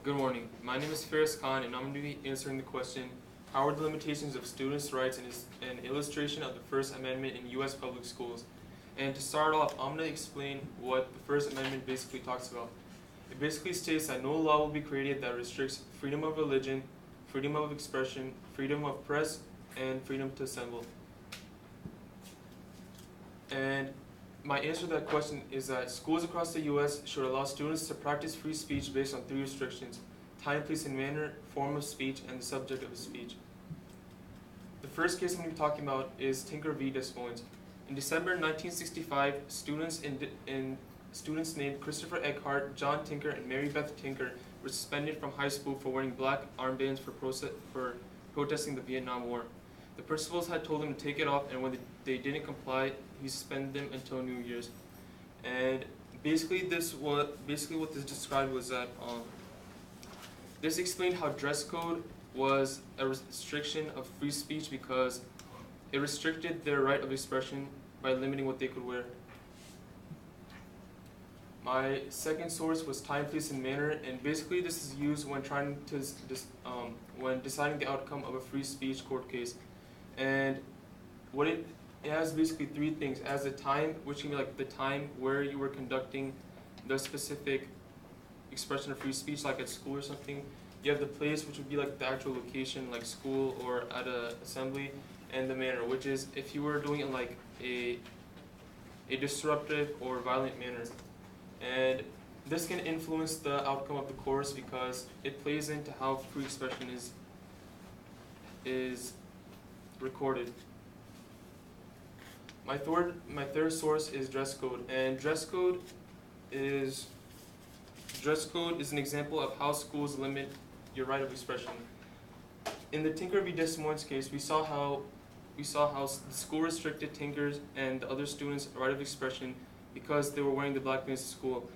Good morning. My name is Faris Khan, and I'm going to be answering the question, how are the limitations of students' rights an illustration of the First Amendment in U.S. public schools? And to start off, I'm going to explain what the First Amendment basically talks about. It basically states that no law will be created that restricts freedom of religion, freedom of expression, freedom of press, and freedom to assemble. And my answer to that question is that schools across the U.S. should allow students to practice free speech based on 3 restrictions: time, place, and manner, form of speech, and the subject of the speech. The first case I'm going to be talking about is Tinker v. Des Moines. In December 1965, students named Christopher Eckhart, John Tinker, and Mary Beth Tinker were suspended from high school for wearing black armbands for protesting the Vietnam War. The principals had told them to take it off, and when they didn't comply, he suspended them until New Year's. And basically what this described was that this explained how dress code was a restriction of free speech because it restricted their right of expression by limiting what they could wear. My second source was time, place, and manner, and basically this is used when when deciding the outcome of a free speech court case. And what it has basically 3 things. It has the time, which can be like the time where you were conducting the specific expression of free speech, like at school or something. You have the place, which would be like the actual location, like school or at an assembly, and the manner, which is if you were doing it like a disruptive or violent manner. And this can influence the outcome of the course because it plays into how free expression is recorded. My third source is dress code, and dress code is an example of how schools limit your right of expression. In the Tinker v. Des Moines case, we saw how the school restricted Tinker's and the other students' right of expression because they were wearing the black bands to school.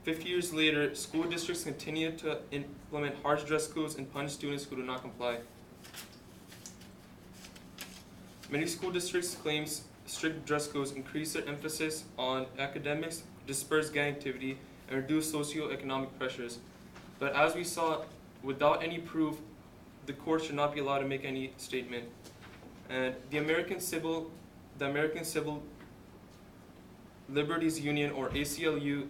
50 years later, school districts continued to implement harsh dress codes and punish students who do not comply. Many school districts claim strict dress codes increase their emphasis on academics, disperse gang activity, and reduce socioeconomic pressures. But as we saw, without any proof, the court should not be allowed to make any statement. And the American Civil Liberties Union, or ACLU,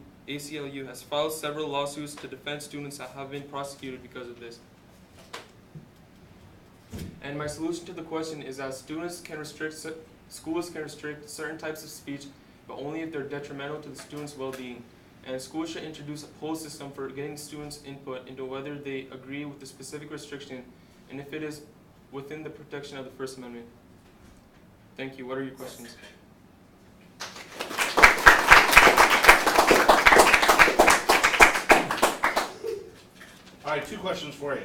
has filed several lawsuits to defend students that have been prosecuted because of this. And my solution to the question is that schools can restrict certain types of speech, but only if they're detrimental to the students' well-being. And schools should introduce a poll system for getting students' input into whether they agree with the specific restriction and if it is within the protection of the First Amendment. Thank you. What are your questions? All right, 2 questions for you.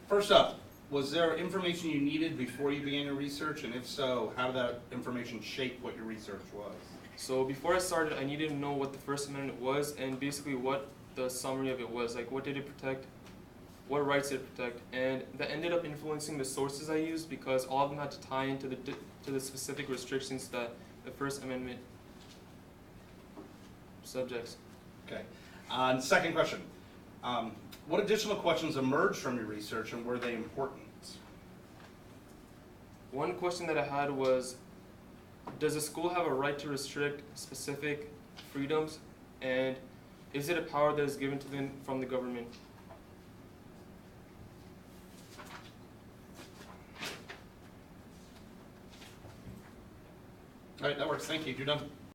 First up, was there information you needed before you began your research, and if so, how did that information shape what your research was? So before I started, I needed to know what the First Amendment was and basically what the summary of it was. Like, what did it protect? What rights did it protect? And that ended up influencing the sources I used because all of them had to tie into the specific restrictions that the First Amendment subjects. Okay. Second question. What additional questions emerged from your research, and were they important? One question that I had was, does a school have a right to restrict specific freedoms, and is it a power that is given to them from the government? All right, that works. Thank you. You're done.